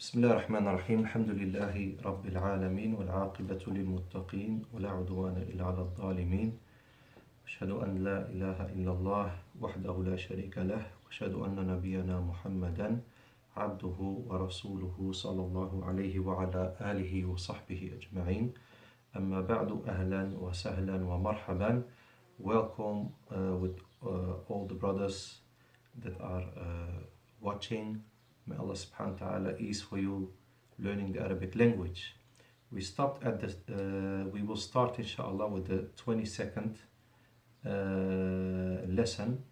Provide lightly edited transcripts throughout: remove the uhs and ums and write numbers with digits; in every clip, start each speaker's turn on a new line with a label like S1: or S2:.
S1: بسم الله الرحمن الرحيم الحمد لله رب العالمين والعاقبة للمتقين ولا عدوان إلا على الظالمين أشهد أن لا إله إلا الله وحده لا شريك له وأشهد أن نبينا محمدا عبده ورسوله صلى الله عليه وعلى آله وصحبه أجمعين أما بعد أهلا وسهلا ومرحبا. Welcome with all the brothers that are watching. May Allah subhanahu wa ta'ala ease for you learning the Arabic language. We stopped at we will start inshallah with the 22nd lesson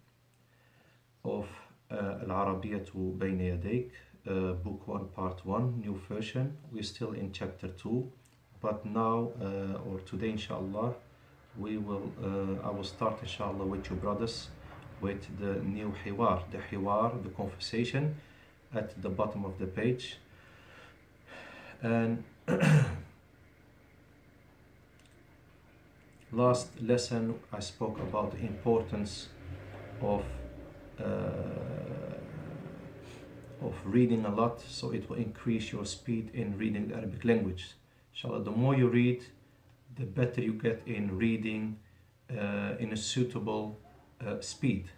S1: of Arabiyyah to Bayna Yadayk, book 1 part 1, new version. We're still in chapter 2, but now or today inshallah I will start inshallah with you brothers with the new hiwar, the conversation at the bottom of the page. And last lesson I spoke about the importance of reading a lot, so it will increase your speed in reading the Arabic language. Inshallah, the more you read, the better you get in reading in a suitable speed.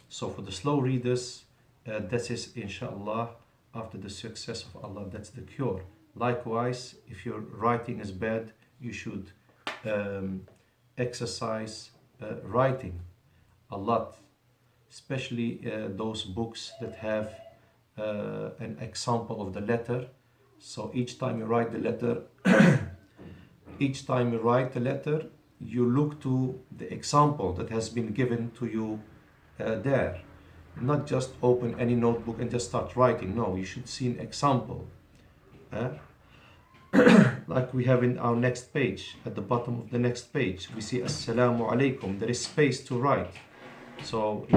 S1: So for the slow readers, that is inshallah, after the success of Allah, that's the cure. Likewise, if your writing is bad, you should exercise writing a lot, especially those books that have an example of the letter. So each time you write the letter, you look to the example that has been given to you there. Not just open any notebook and just start writing. No, you should see an example. Like we have in our next page, at the bottom of the next page, we see Assalamu alaikum. There is space to write. So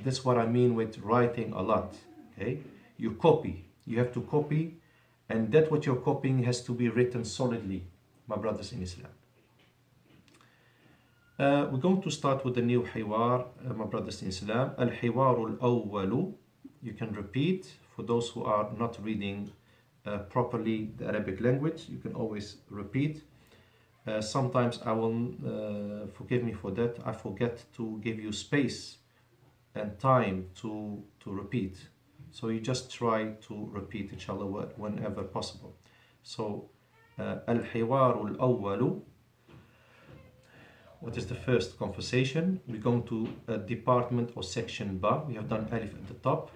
S1: that's what I mean with writing a lot. Okay, you copy. You have to copy, and that what you're copying has to be written solidly, my brothers in Islam. We're going to start with the new hiwar, my brothers in Islam. Al-hiwar al-awwalu. You can repeat. For those who are not reading properly the Arabic language, you can always repeat. Sometimes I will, forgive me for that, I forget to give you space and time to repeat. So you just try to repeat, inshallah, whenever possible. So, al-hiwar al-awwalu. What is the first conversation? We're going to department or section ba. We have done alif at the top.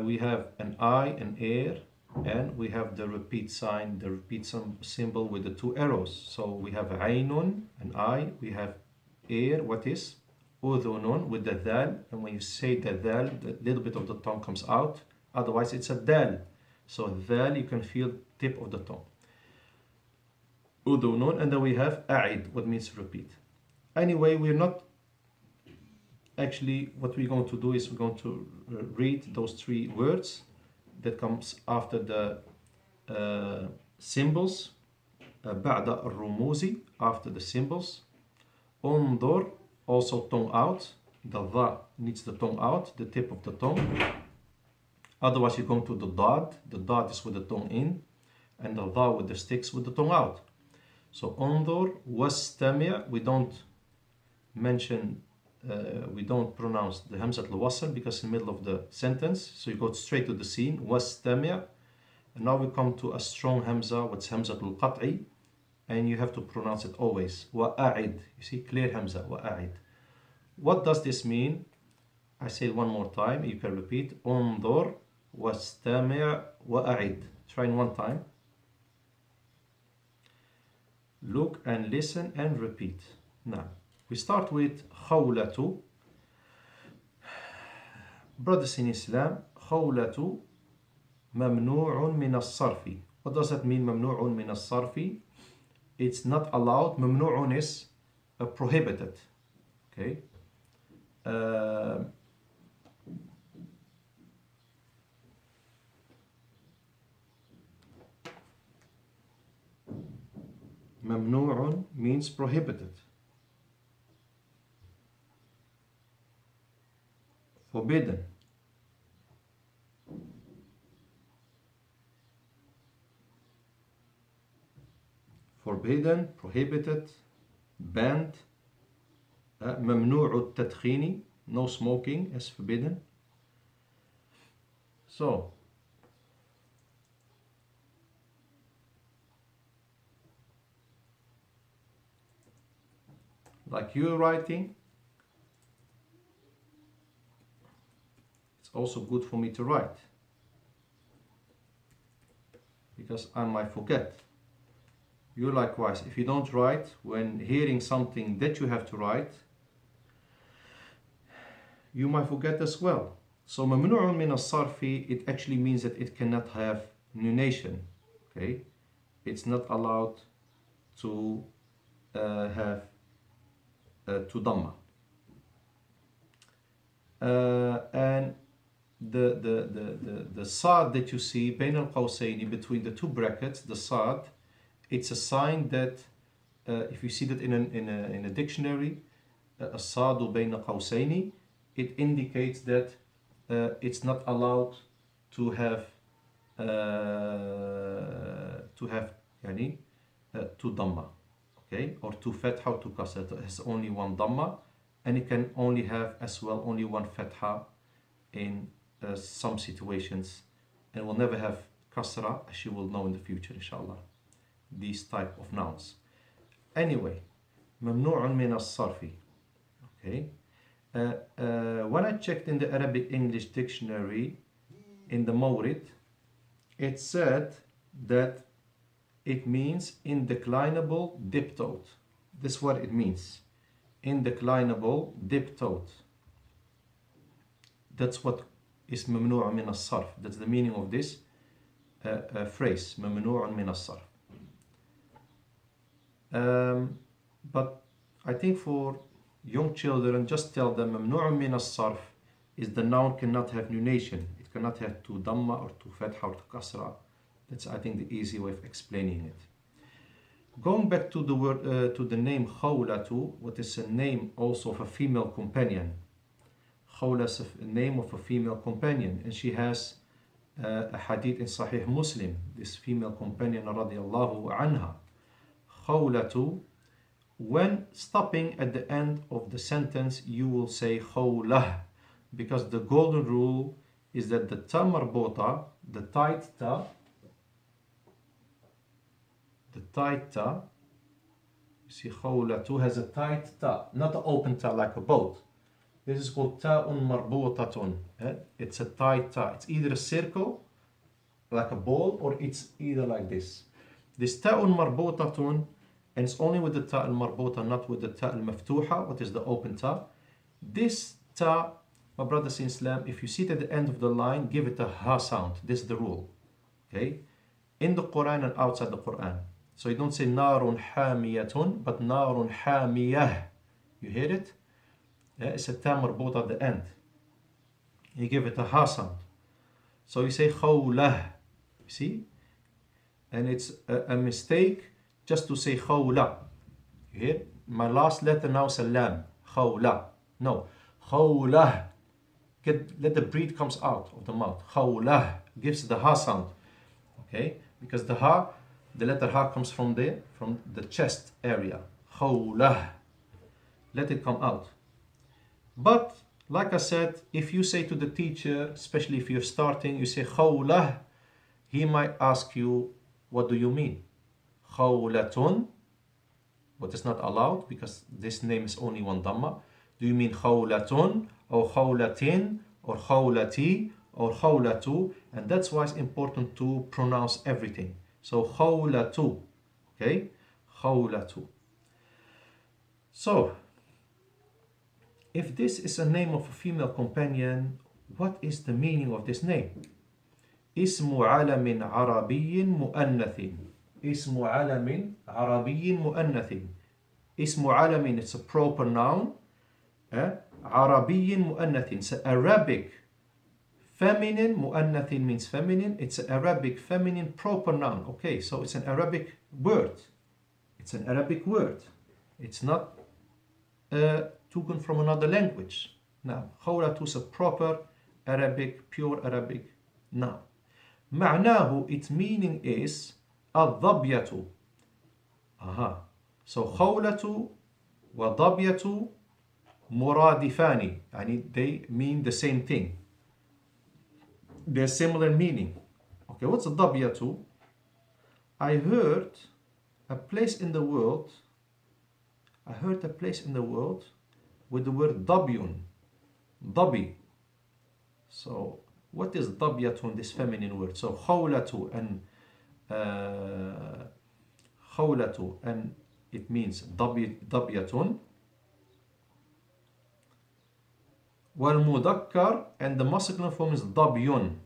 S1: We have an I, an air, and we have the repeat sign, the repeat symbol with the two arrows. So we have aynun, an I. We have air, what is? Udhunun with the dal. And when you say the dal, the little bit of the tongue comes out. Otherwise, it's a dal. So dal, you can feel tip of the tongue. Udunun, and then we have a'id, what means repeat. Anyway, we're not actually, what we're going to do is we're going to read those three words that comes after the symbols. Ba'da al-rumuzi, after the symbols. Undur, also tongue out. The dha needs the tongue out, the tip of the tongue. Otherwise, you're going to the dad. The dad is with the tongue in, and the dha with the sticks with the tongue out. So undur, wastami', we don't pronounce the hamzat al-wasl because in the middle of the sentence, so you go straight to the scene, wastami'. And now we come to a strong hamza, what's hamzat al-qat'i, and you have to pronounce it always, wa'a'id. You see, clear hamza, wa'a'id. What does this mean? I say it one more time, you can repeat, undur, wastami' wa'a'id. Try in one time. Look and listen and repeat. Now, we start with khawlatu. Brothers in Islam, khawlatu mamnu'un min as-sarfi. What does that mean, mamnu'un min as-sarfi? It's not allowed. Mamnu'un is prohibited. Okay. Mamnu'un means prohibited, forbidden. forbidden, prohibited, banned. ممنوع التدخين, no smoking is forbidden. So, like you're writing, it's also good for me to write, because I might forget. You likewise, if you don't write, when hearing something that you have to write, you might forget as well. So ممنوع من الصرف, it actually means that it cannot have nunation. Okay, it's not allowed to have to dhamma. And the sad that you see بين القوسين, between the two brackets, the sad, it's a sign that if you see that in a dictionary, الصاد بين قوسين, it indicates that it's not allowed to have يعني two dhamma, okay, or two fatha or two kasra. It has only one dhamma, and it can only have as well only one fatha in some situations, and will never have kasra, as you will know in the future, inshallah, these type of nouns. Anyway, ممنوع من الصرف. Okay. When I checked in the Arabic English dictionary in the Mawrid, it said that it means indeclinable diptote. This is what it means. Indeclinable diptote. That's what is ممنوع من الصرف. That's the meaning of this phrase, ممنوع من الصرف. But I think for young children, just tell them ممنوع من الصرف is the noun cannot have nunation. It cannot have two dhamma or two fatha or two kasra. That's, I think, the easy way of explaining it. Going back to the word, to the name khawlatu, what is a name also of a female companion. Khawla is a name of a female companion, and she has a hadith in Sahih Muslim. This female companion, radiallahu anha, khawlatu. When stopping at the end of the sentence, you will say khawlah, because the golden rule is that the ta marbota, the tight ta, you see khawlatu has a tight ta, not an open ta like a boat. This is called ta'un marbutatun. It's a tight ta. It's either a circle like a ball, or it's either like this. This ta'un marbutatun, and it's only with the ta al-marbuta, not with the ta al-maftuha, what is the open ta. This ta, my brothers in Islam, if you see it at the end of the line, give it a ha sound. This is the rule. Okay? In the Quran and outside the Quran. So you don't say narun hamiyatun, but narun hamiyah. You hear it? Yeah, it's a ta marbuta at the end. You give it a ha sound. So you say khawlah. You see? And it's a mistake just to say khawla. You hear? My last letter now is a lam. Khawla. No. Khawlah. Let the breath comes out of the mouth. Khawlah gives the ha sound. Okay? Because the ha, the letter ha comes from the chest area. Khawlah. Let it come out. But like I said, if you say to the teacher, especially if you're starting, you say khawlah, he might ask you, what do you mean? Khawlatun, but it's not allowed because this name is only one dhamma. Do you mean khawlatun or khawlatin or khawlati or khawlatu? And that's why it's important to pronounce everything. So khawlatu, okay? Khawlatu. So, if this is a name of a female companion, what is the meaning of this name? اسم علم عربي مؤنث. اسم علم عربي مؤنث. اسم علم, it's a proper noun. عربي مؤنث, it's Arabic feminine. مؤنث means feminine. It's an Arabic feminine proper noun. Okay, so it's an Arabic word. It's an Arabic word. It's not taken from another language. Now, khawlatu is a proper Arabic, pure Arabic noun. معناه, its meaning is الظبية. Aha. So khawlatu wa dabyatu muradifani. They mean the same thing. They're similar meaning. Okay, what's a dabyatu? I heard a place in the world with the word dabyun. Dabi. So what is dabyatun, this feminine word? So khawlatu and it means dabyatun. Wal mudakkar, and the masculine form is dabyun.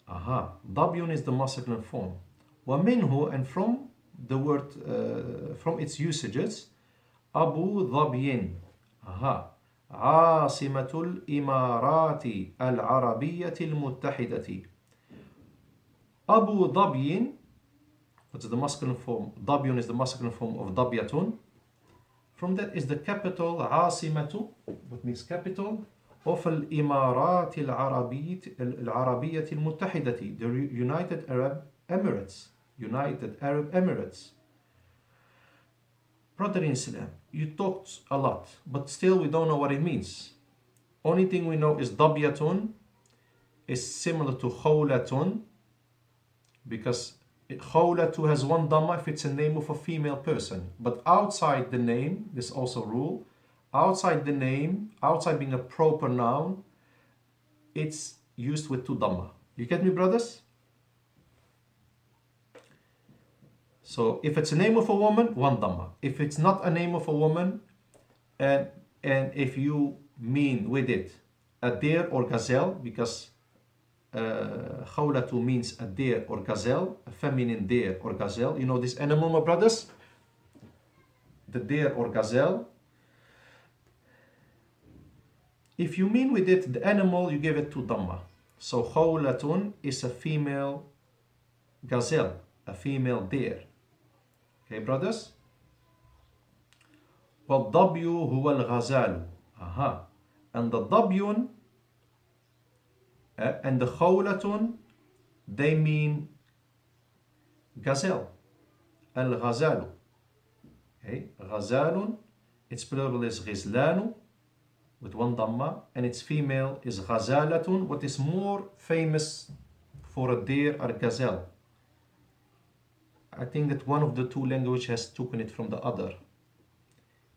S1: Aha, dabyun is the masculine form. Wa minhu, and from the word, from its usages, Abu Dhabiyin. Aha. عاصمة الإمارات العربية المتحدة. Abu Dhabiyin, what's the masculine form? Dhabyun is the masculine form of Dabyatun. From that is the capital, عاصمة, what means capital, of الإمارات العربية المتحدة, the United Arab Emirates. United Arab Emirates. Brother in Islam, you talked a lot, but still we don't know what it means. Only thing we know is Dabyatun is similar to Khawlatun, because Khawlatu has one dhamma if it's a name of a female person. But outside the name, this also rule, outside the name, outside being a proper noun, it's used with two dhamma. You get me, brothers? So if it's a name of a woman, one dhamma. If it's not a name of a woman, and if you mean with it a deer or gazelle, because khawlatu means a deer or gazelle, a feminine deer or gazelle. You know this animal, my brothers? The deer or gazelle. If you mean with it the animal, you give it two dhamma. So khawlatun is a female gazelle, a female deer. Okay, brothers? وَالضَّبْيُ هُوَ الْغَزَالُ. Aha. And the dabyun and the khawlatun, they mean gazelle. Al-ghazalu. Okay, ghazalun, its plural is ghizlanu, with one dhamma, and its female is ghazalatun. What is more famous for a deer or gazelle? I think that one of the two languages has taken it from the other.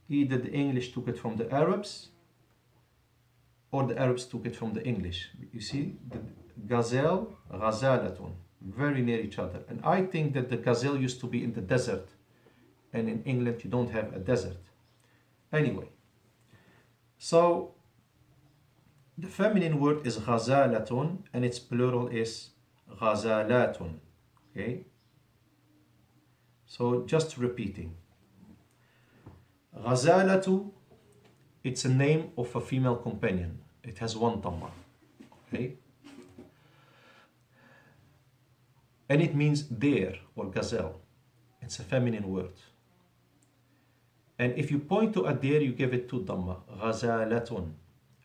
S1: Either the English took it from the Arabs, or the Arabs took it from the English. You see, the gazelle, ghazalatun, very near each other. And I think that the gazelle used to be in the desert, and in England you don't have a desert. Anyway, so the feminine word is ghazalatun, and its plural is ghazalatun. Okay? So just repeating. Ghazalatu, it's a name of a female companion. It has one dhamma. Okay? And it means deer or gazelle. It's a feminine word. And if you point to a deer, you give it two dhamma. Ghazalatun.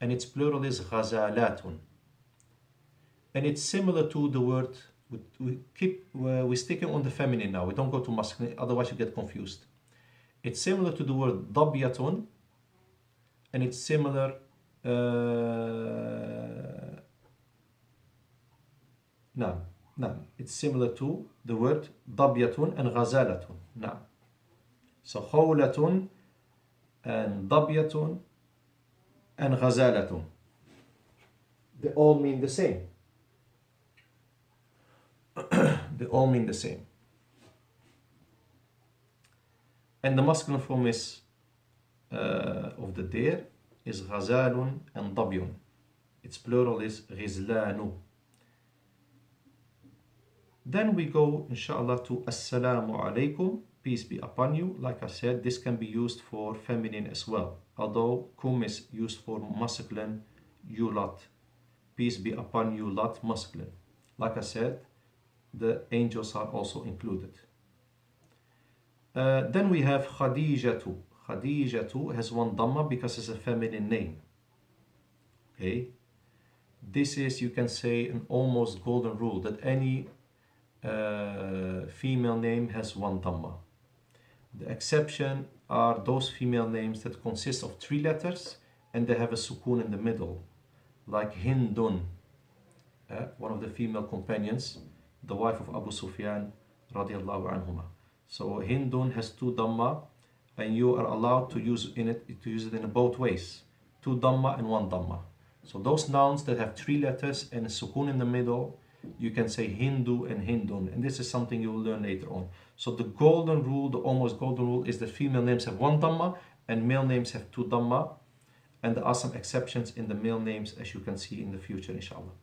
S1: And its plural is ghazalatun. And it's similar to the word, we're sticking on the feminine now. We don't go to masculine, otherwise you get confused. It's similar to the word dabyatun, and it's similar it's similar to the word dabyatun and ghazalatun. So khawlatun and dabyatun and ghazalatun, they all mean the same. They all mean the same. And the masculine form is of the deer is ghazalun and dabyun. Its plural is ghizlanu. Then we go, inshallah, to assalamu alaikum, peace be upon you. Like I said, this can be used for feminine as well, although kum is used for masculine, you lot. Peace be upon you lot, masculine. Like I said, the angels are also included. Then we have Khadijatu. Khadijatu has one dhamma because it's a feminine name. Okay, this is, you can say, an almost golden rule that any female name has one dhamma. The exception are those female names that consist of 3 letters and they have a sukun in the middle, like Hindun, one of the female companions, the wife of Abu Sufyan radiallahu anhuma. So Hindun has 2 dhamma, and you are allowed to use it in both ways, 2 dhamma and 1 dhamma. So those nouns that have 3 letters and a sukun in the middle, you can say Hindu and Hindun, and this is something you will learn later on. So the golden rule, the almost golden rule, is that female names have 1 dhamma and male names have 2 dhamma, and there are some exceptions in the male names, as you can see in the future, inshallah.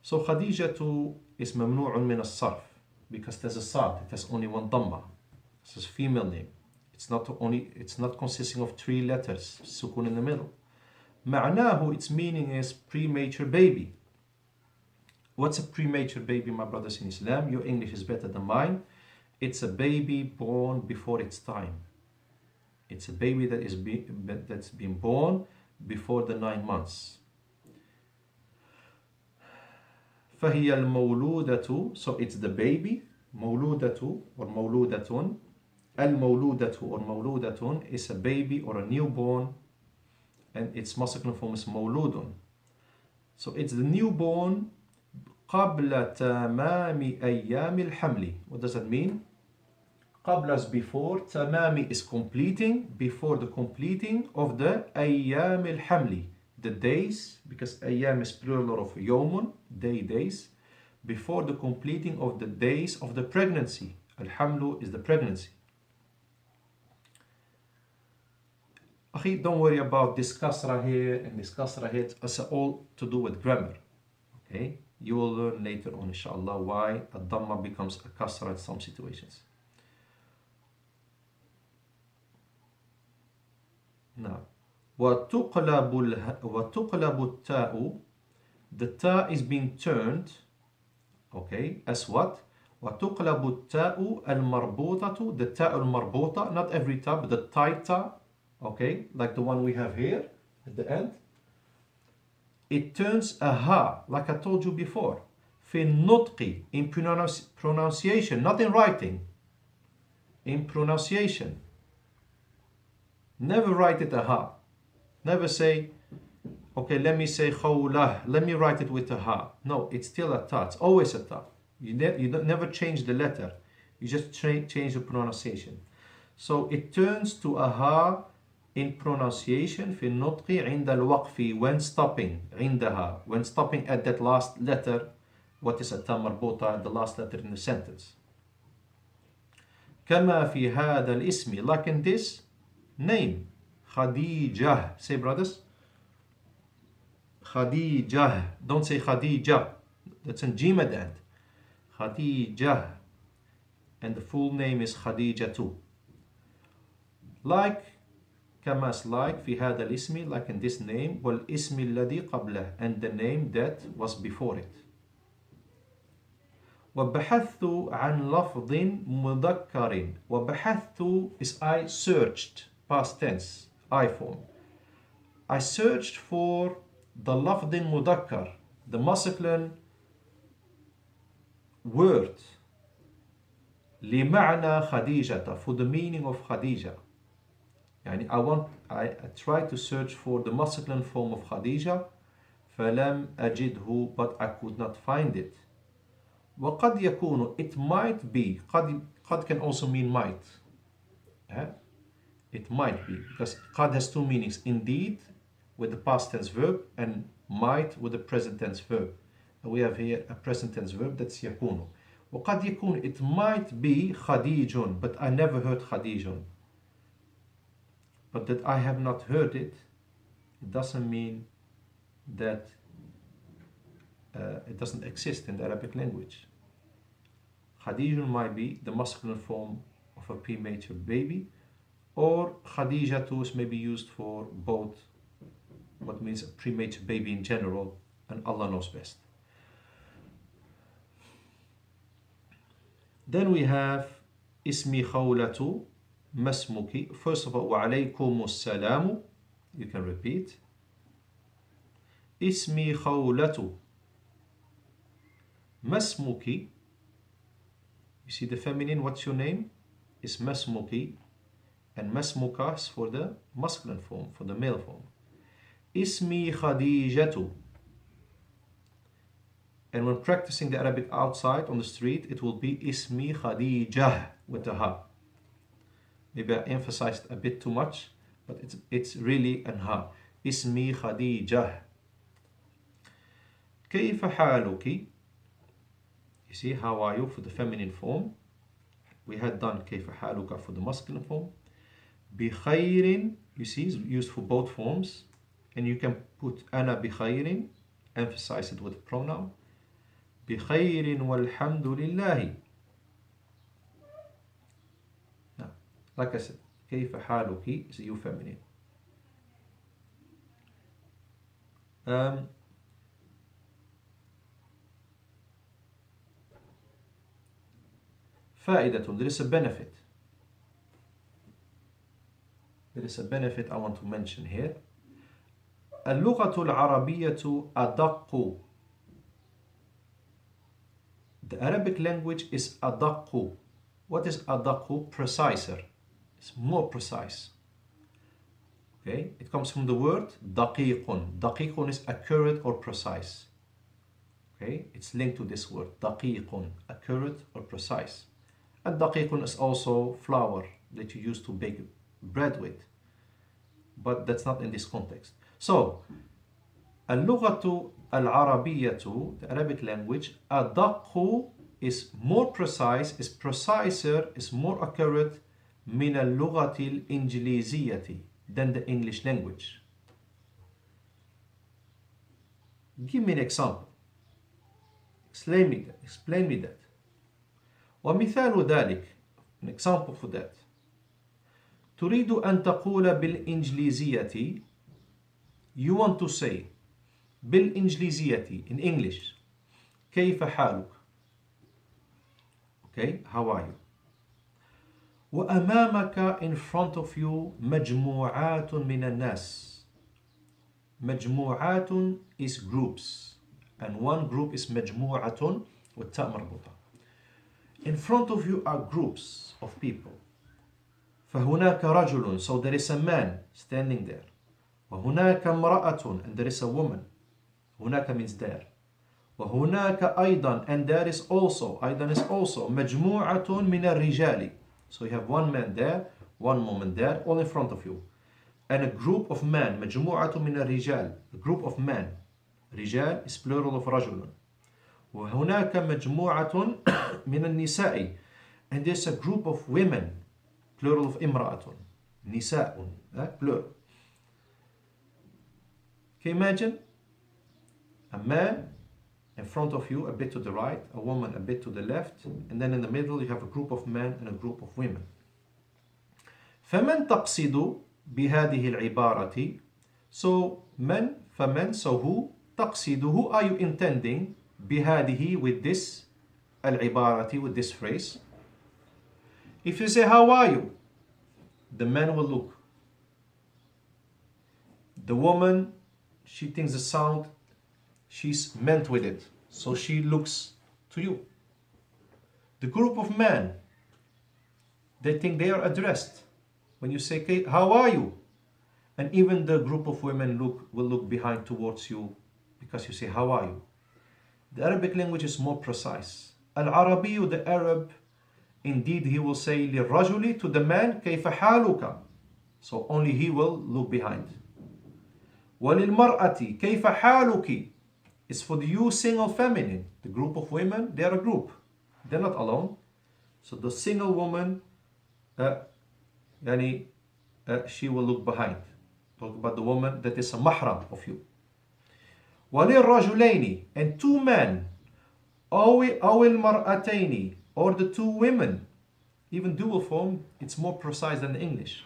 S1: So Khadijatu is mamnu'un min as-sarf, because there's a sad, it has only 1 dhamma. This is female name. It's not consisting of 3 letters, sukun in the middle. Ma'nahu, its meaning is premature baby. What's a premature baby, my brothers in Islam? Your English is better than mine. It's a baby born before its time. It's a baby that's been born before the 9 months. فهي المولودة, so it's the baby. مولودة or مولودة. المولودة or مولودة is a baby or a newborn, and its masculine form is مولود. So it's the newborn قبل تمام أيام الحمل. What does that mean? قبل is before, تمام is completing, before the completing of the أيام الحمل, the days, because أيام is plural of يوم, days, before the completing of the days of the pregnancy. الحمل is the pregnancy. Akhi, don't worry about this kasra here and this kasra here. It's all to do with grammar. Okay? You will learn later on, inshallah, why a dhamma becomes a kasra in some situations. Now, وَتُقْلَبُ التَّاءُ, the ta is being turned, okay, as what? وَتُقْلَبُ التَّاءُ الْمَرْبُوطَةُ, the ta al-marbuta, not every ta, but the tight ta, okay, like the one we have here at the end. It turns a ha, like I told you before. في النطق, in pronunciation, not in writing. In pronunciation. Never write it a ha. Never say, okay, let me say khawlah, let me write it with a ha. No, it's still a ta. It's always a ta. You never change the letter. You just change the pronunciation. So it turns to a ha in pronunciation في النطق عند الوقف, when stopping, عندها, when stopping at that last letter. What is a ta marbuta, the last letter in the sentence. كما في هذا الاسم, like in this name, Khadijah. Say, brothers, Khadijah. Don't say Khadijah. That's in jim at the end. Khadijah. And the full name is Khadijah too. Like, كما, like في هذا الاسم, like in this name, والاسم الذي قبله, and the name that was before it. وبحثت عن لفظ مذكر. وبحثت is I searched, past tense, I form. I searched for the لفظ مذكر, the masculine word, لمعنى خديجة, for the meaning of Khadija. يعني I tried to search for the masculine form of Khadija, فلم أجده, but I could not find it. وقد يكون, it might be, قد can also mean might. It might be, because قد has 2 meanings, indeed with the past tense verb, and might with the present tense verb. And we have here a present tense verb, that's يكون. وقد يكون, it might be خديج, but I never heard خديج. But that I have not heard it, it doesn't mean that it doesn't exist in the Arabic language. Khadijun might be the masculine form of a premature baby, or Khadijatus may be used for both, what means a premature baby in general, and Allah knows best. Then we have Ismi Khawlatu, Masmuki. First of all, Wa alaykumus salamu. You can repeat. Ismi Khawlatu. Masmuki. You see the feminine, what's your name? is masmuki, and masmuka is for the masculine form, for the male form. Ismi Khadijatu. And when practicing the Arabic outside on the street, it will be Ismi Khadijah with the ha. Maybe I emphasized a bit too much, but it's really an ha. Ismi Khadijah. كيف حالك? You see, how are you for the feminine form? We had done كيف حالك for the masculine form. بخير, you see, is used for both forms. And you can put أنا بخير, emphasize it with a pronoun. بخير والحمد لله. Now, like I said, كيف حالك is you feminine. فائدة, there is a benefit. There is a benefit I want to mention here. اللغة العربية أدق. The Arabic language is أدق. What is أدق? Preciser. It's more precise. Okay, it comes from the word دقيق. دقيق is accurate or precise. Okay, it's linked to this word دقيق, accurate or precise. الدقيق is also flour that you use to bake bread with, but that's not in this context. So, اللغة العربية, the Arabic language, أدق is more precise, is preciser, is more accurate من اللغة الإنجليزية than the English language. Give me an example. Explain me that. ومثال ذلك, an example for that. تريد أن تقول بالإنجليزية, you want to say بالإنجليزية, in English, كيف حالك? Okay, how are you? وأمامك, in front of you, مجموعات من الناس. مجموعات is groups, and one group is مجموعة والتاء مربوطة. In front of you are groups of people. فهناك رجل, so there is a man standing there. وهناك امرأة, and there is a woman. هناك means there. وهناك أيضا, and there is also, أيضا is also, مجموعة من الرجال. So you have one man there, one woman there, all in front of you. And a group of men, مجموعة من الرجال, a group of men. رجال is plural of رجل. وهناك مجموعة من النساء, and there's a group of women, plural of امرأة. نساء, plural. Can you imagine? A man in front of you, a bit to the right, a woman a bit to the left, and then in the middle you have a group of men and a group of women. فمن تقصد بهذه العبارة? So men, فمن, so who? تقصد, who are you intending? بهذه, with this العبارة, with this phrase. If you say how are you, the man will look. The woman, she thinks the sound, she's meant with it, so she looks to you. The group of men, they think they are addressed when you say how are you, and even the group of women will look behind towards you because you say how are you. The Arabic language is more precise. Al-Arabi, the Arab, indeed he will say للرجل, to the man, كيف حالك, so only he will look behind. وَلِلْمَرْأَةِ كَيْفَ حَالُكِ is for the you single feminine. The group of women, they are a group. They're not alone. So the single woman, she will look behind. Talk about the woman that is a mahram of you. وَلِلْرَجُلَيْنِ, and two men. أَوِ الْمَرْأَتَيْنِ, or the two women. Even dual form, it's more precise than English.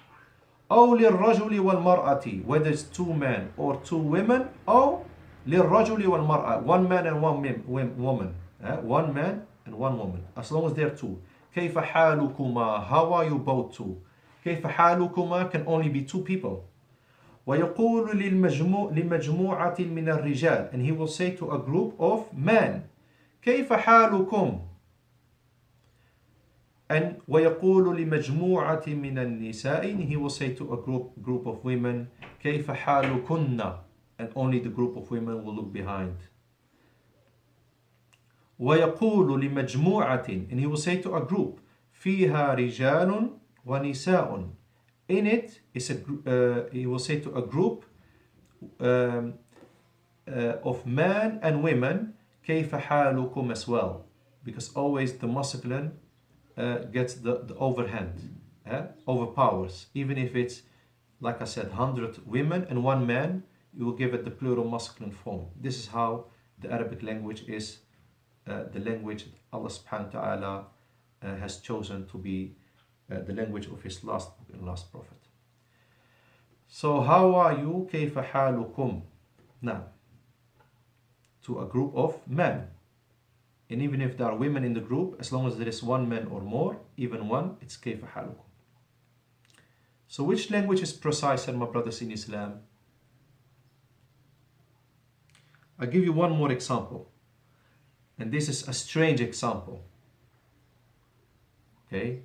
S1: أو للرجل والمرأة, whether it's two men or two women, أو للرجل والمرأة, one man and one woman, one man and one woman, as long as they're two. كيف حالكما, how are you both two? كيف حالكما can only be two people. ويقول لمجموعة من الرجال, and he will say to a group of men, كيف حالكم, And وَيَقُولُ لِمَجْمُوعَةٍ مِنَ النِّسَاءِ, and he will say to a group of women, كَيْفَ حَالُكُنَّ, and only the group of women will look behind. وَيَقُولُ لِمَجْمُوعَةٍ, and he will say to a group, فِيهَا رِجَالٌ وَنِسَاءٌ, in it is he will say to a group of men and women, كَيْفَ حَالُكُمْ as well, because always the masculine gets the overhand, overpowers. Even if it's, like I said, 100 women and 1 man, you will give it the plural masculine form. This is how the Arabic language is, the language Allah subhanahu wa ta'ala has chosen to be the language of his last book and last prophet. So how are you? كَيْفَ حَالُكُمْ. Now, to a group of men. And even if there are women in the group, as long as there is 1 man or more, even 1, it's كَيْفَ حَالُكُمْ. So which language is precise, my brothers in Islam? I'll give you one more example. And this is a strange example. Okay?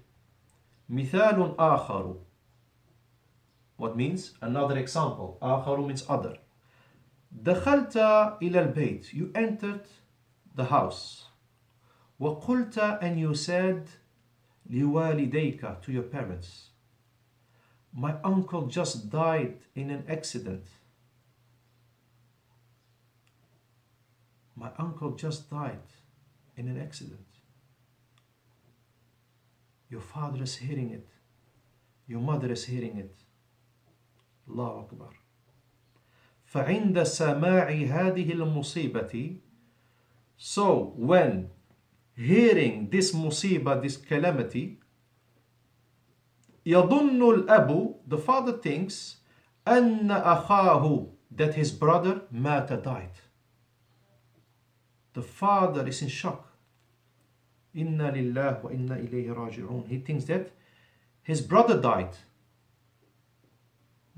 S1: مثال آخر. What means? Another example. آخر means other. دخلت إلى البيت. You entered the house. وقلت, and you said, لوالديك, to your parents, my uncle just died in an accident. My uncle just died in an accident. Your father is hearing it. Your mother is hearing it. Allahu Akbar. فعند سماع هذه المصيبة, so when hearing this musibah, this calamity, يظن الأب, the father thinks, أن أخاه, that his brother مات, died. The father is in shock. Inna lillah wa inna ilayhi raji'un. He thinks that his brother died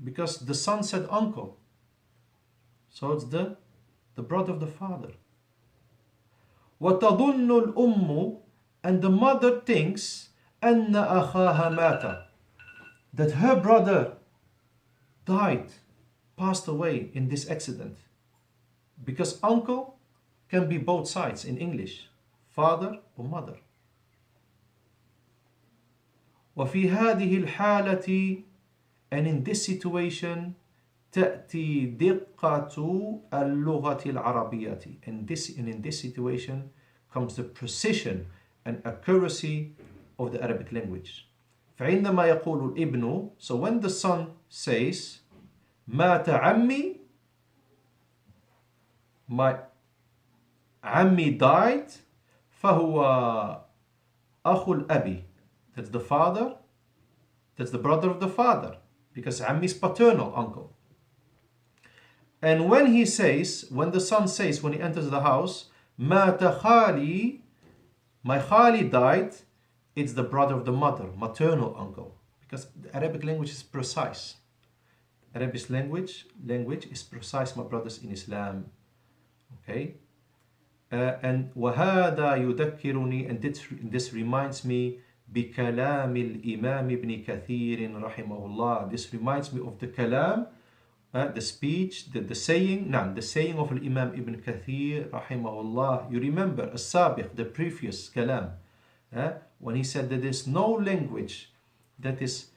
S1: because the son said uncle. So it's the brother of the father. وَتَظُنُّ الْأُمُّ, and the mother thinks أَنَّ أَخَاهَ مَاتَ, that her brother died, passed away in this accident. Because uncle can be both sides in English, father or mother. وفي هذه الحالة, and in this situation, تأتي دقة اللغة العربية, and in this situation comes the precision and accuracy of the Arabic language. فعندما يقول الابن, so when the son says مات عمي, my عمي died, فهو أخو الأبي, that's the father, that's the brother of the father, because عمي is paternal uncle. And when he says, when the son says, when he enters the house, مات خالي, my khali died, it's the brother of the mother, maternal uncle, because the Arabic language is precise. Arabic language is precise, my brothers in Islam. Okay? And وَهَذَا يُذَكِّرُنِي, and this reminds me بِكَلَامِ الْإِمَامِ ابْنِ كَثِيرٍ رَحِمَهُ اللَّهِ. This reminds me of the kalam, the speech, the saying of Imam Ibn Kathir rahimahullah. You remember as-sabiq, the previous kalam, when he said that there's no language that is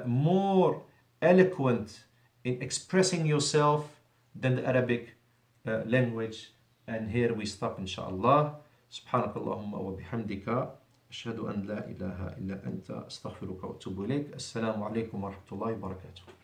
S1: more eloquent in expressing yourself than the Arabic language. And here we stop, inshallah. Subhanakallahumma wa bihamdika, ashhadu an la ilaha illa anta, astaghfiruka wa atubu ilayk. Assalamu alaikum wa rahmatullahi wa barakatuh.